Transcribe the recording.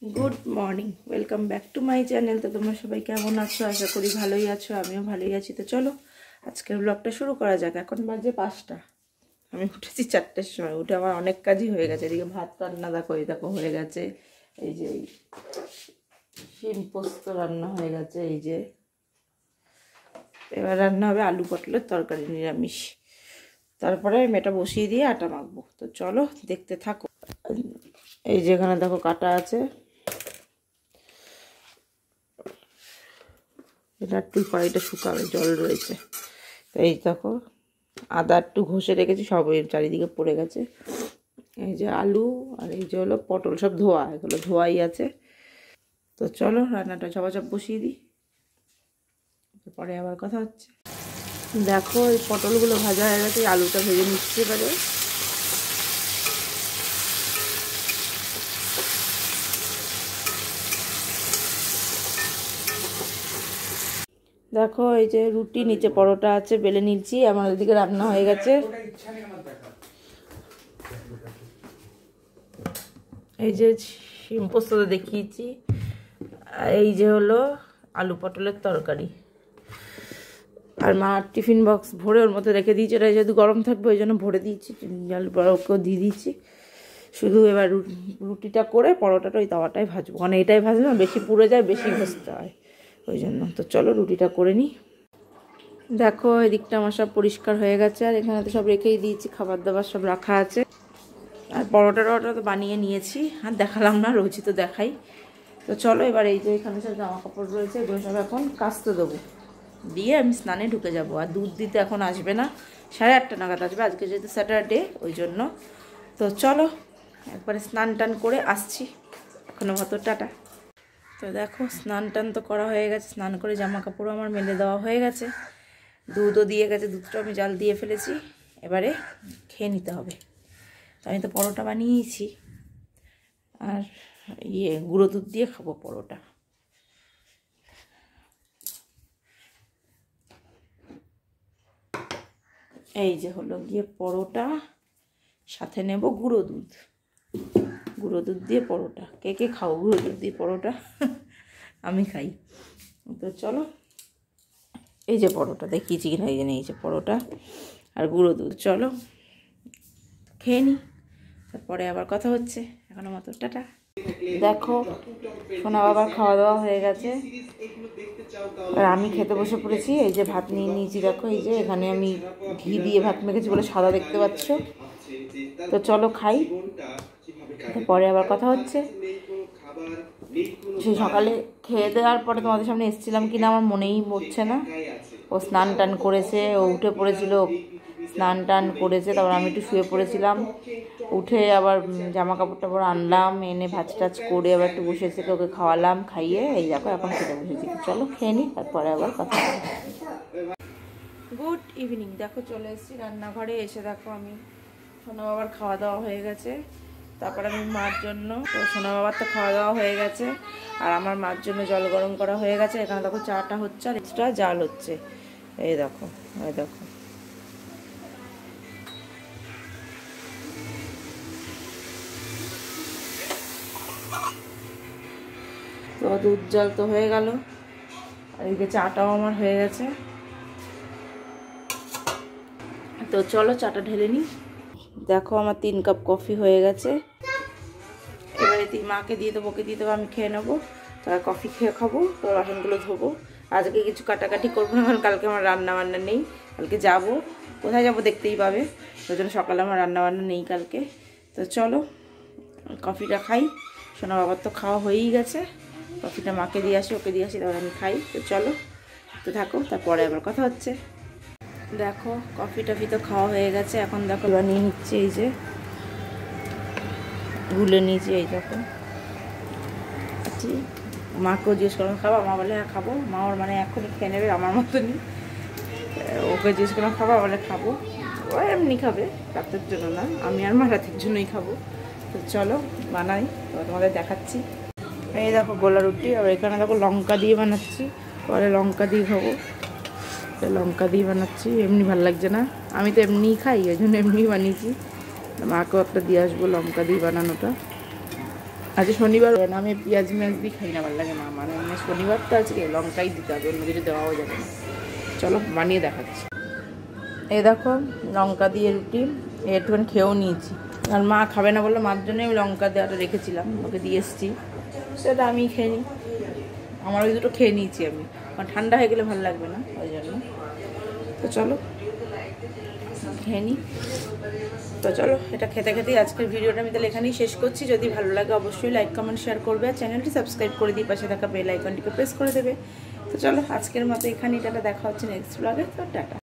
Good morning, welcome back to my channel. তো তোমরা সবাই কেমন আছো? আশা করি ভালোই আছো, আমিও ভালোই আছি। তো চলো আজকের ব্লগটা শুরু করা যাক। এখন বাজে 5টা, আমি উঠেছি 4টার সময়। উঠে আমার অনেক কাজই হয়ে গেছে। এদিকে ভাত রান্না দেখো হয়ে গেছে। এই যে শিম পোস্ত রান্না হয়ে গেছে। এই যে এবার রান্না হবে আলু পটলের তরকারি, নিরামিষ। তারপরে আমি এটা বসিয়ে দিয়ে আটা মাখবো। তো চলো দেখতে থাকো। এই যে এখানে দেখো কাটা আছে, এটা একটু কড়াইটা শুকাবে, জল রয়েছে। তো এই দেখো আদা একটু ঘষে রেখেছি, সব চারিদিকে পড়ে গেছে। এই যে আলু আর এই যে হলো পটল, সব ধোয়া, এগুলো ধোয়াই আছে। তো চলো রান্নাটা ঝপাঝপ বসিয়ে দিই, পরে আবার কথা হচ্ছে। দেখো এই পটলগুলো ভাজা হয়ে গেছে, আলুটা ভেজে নিচ্ছে এবারে। দেখো এই যে রুটি, নিচে পরোটা আছে, বেলে নিচ্ছি। আমার ওদিকে রান্না হয়ে গেছে। এই যে শিম পোস্ত দেখিয়েছি, আর এই যে হলো আলু পটলের তরকারি। আর মা টিফিন বক্স ভরে ওর মধ্যে রেখে দিয়েছে, এটা যেহেতু গরম থাকবে ওই জন্য ভরে দিয়েছি, আলু পরোটাও দিয়ে দিয়েছি। শুধু এবার রুটিটা করে পরোটাটা ওই তাওয়াটাই ভাজবো, মানে এটাই ভাজলে না বেশি পুড়ে যায়, বেশি ভাজতে হয় ওই জন্য। তো চলো রুটিটা করে নিই। দেখো এদিকটা আমার সব পরিষ্কার হয়ে গেছে, আর এখানে তো সব রেখেই দিয়েছি, খাবার দাবার সব রাখা আছে। আর পরোটা তো বানিয়ে নিয়েছি, আর দেখালাম না, রোজই তো দেখাই। তো চলো এবার এই যে এখানে সব জামা কাপড় রয়েছে, এগুলো সব এখন কাচতে দেবো, দিয়ে আমি স্নানে ঢুকে যাব। আর দুধ দিতে এখন আসবে না, 8:30 নাগাদ আসবে, আজকে যেহেতু স্যাটারডে ওই জন্য। তো চলো একবারে স্নান টান করে আসছি, এখনো মতো টাটা। তো দেখো স্নান টান তো করা হয়ে গেছে, স্নান করে জামা কাপড়ও আমার মেলে দেওয়া হয়ে গেছে, দুধও দিয়ে গেছে, দুধটা আমি জাল দিয়ে ফেলেছি। এবারে খেয়ে নিতে হবে। তো আমি তো পরোটা বানিয়েছি, আর গুঁড়ো দুধ দিয়ে খাবো পরোটা। এই যে হলো গিয়ে পরোটা, সাথে নেব গুঁড়ো দুধ। গুঁড়ো দুধ দিয়ে পরোটা, কে কে খাও গুঁড়ো দুধ দিয়ে পরোটা? আমি খাই। তো চলো এই যে পরোটা দেখিয়েছি কিনা, এই যে এই যে পরোটা আর গুঁড়ো দুধ, চলো খেয়ে নিই, তারপরে আবার কথা হচ্ছে। এখনো মতো টাটা। দেখো সোনা বাবার খাওয়া দাওয়া হয়ে গেছে, আর আমি খেতে বসে পড়েছি। এই যে ভাত নিয়ে নিয়েছি, দেখো এই যে এখানে আমি ঘি দিয়ে ভাত মেখেছি বলে সাদা দেখতে পাচ্ছ। তো চলো খাই, পরে আবার কথা হচ্ছে। সেই সকালে খেয়ে দেওয়ার পরে তোমাদের সামনে এসেছিলাম কিনা আমার মনেই পড়ছে না। ও স্নান টান করেছে, ও উঠে পড়েছিল, স্নান টান করেছে, তারপর আমি একটু শুয়ে পড়েছিলাম। উঠে আবার জামা কাপড় টাপড় আনলাম, এনে ভাজ টাজ করে আবার একটু বসেছে, ওকে খাওয়ালাম, খাইয়ে এই দেখো এখন খেতে বসেছি। চলো খেয়ে নিই, তারপরে আবার কথা হবে। Good evening. দেখো চলে এসেছি রান্নাঘরে, এসে দেখো আমি সোনা বাবার খাওয়া দাওয়া হয়ে গেছে। তারপর আমি মার জন্য, তো সোনা বাবার তো খাওয়া দাওয়া হয়ে গেছে, আর আমার মার জন্য জল গরম করা হয়ে গেছে। এখানে দেখো চাটা হচ্ছে আর এক্সট্রা জাল হচ্ছে, এই দেখো এই দেখো। তো দুধ জল তো হয়ে গেল, আর এদিকে চাটাও আমার হয়ে গেছে। তো চলো চাটা ঢেলে নিই। দেখো আমার 3 কাপ কফি হয়ে গেছে। এবারে মাকে দিয়ে দেবো, ওকে দিয়ে দেবো, আমি খেয়ে নেবো। তার কফি খেয়ে খাবো, তো বাসনগুলো ধোবো। আজকে কিছু কাটাকাটি করবো না, কারণ কালকে আমার রান্না বান্না নেই। কালকে যাব, কোথায় যাব দেখতেই পাবে, ওই জন্য সকালে আমার রান্না বান্না নেই কালকে। তো চলো কফিটা খাই। সোনা বাবার তো খাওয়া হয়েই গেছে, কফিটা মাকে দিয়ে আসি, ওকে দিয়ে আসি, তারপর আমি খাই। তো চলো তো থাকো, তারপরে আবার কথা হচ্ছে। দেখো কফি টফি তো খাওয়া হয়ে গেছে, এখন দেখো বানিয়ে নিচ্ছি। এই যে ভুলে নিয়েছি, এই দেখো মাকেও জিজ্ঞেস করলাম খাবো, মা বলে হ্যাঁ খাবো। মা ওর মানে এখনই খেয়ে নেবে আমার মতনই। ওকে জিজ্ঞেস করলাম খাবো, বলে খাবো। ও এমনি খাবে, রাতের জন্য না, আমি আর মা রাতের জন্যই খাবো। তো চলো বানাই, তোমাদের দেখাচ্ছি। এই দেখো গোলা রুটি, আর এখানে দেখো লঙ্কা দিয়ে বানাচ্ছি, পরে লঙ্কা দিয়ে খাবো। লঙ্কা দিয়ে বানাচ্ছি, এমনি ভালো লাগছে না, আমি তো এমনিই খাই, ওই জন্য এমনিই বানিয়েছি। মাকেও একটা দিয়ে আসবো লঙ্কা দিয়ে বানানোটা। আজকে শনিবার না, আমি পেঁয়াজ মেয়াজ দিয়ে খাই না, ভালো লাগে না আমার। মানে শনিবার তো আজকে লঙ্কাই দিতে হবে, অন্য কিছু দেওয়াও যাবে না। চলো বানিয়ে দেখাচ্ছি। এই দেখো লঙ্কা দিয়ে রুটি, একটুখানি খেয়েও নিয়েছি। আর মা খাবে না বললো, মার জন্য আমি লঙ্কা দেওয়াটা রেখেছিলাম, ওকে দিয়ে এসেছি, সেটা আমি খেয়ে নিই। আমার ওই দুটো খেয়ে নিয়েছি আমি, কারণ ঠান্ডা হয়ে গেলে ভালো লাগবে না, ওই জন্য। তো চলো খেয়ে নিই। তো চলো এটা খেতে খেতেই আজকের ভিডিওটা আমি তাহলে এখানেই শেষ করছি। যদি ভালো লাগে অবশ্যই লাইক কমেন্ট শেয়ার করবে, আর চ্যানেলটি সাবস্ক্রাইব করে দিয়ে পাশে থাকা বেল আইকনটিকে প্রেস করে দেবে। তো চলো আজকের মতো এখানেই, টাটা, দেখা হচ্ছে নেক্সট ব্লগে। তো টাটা।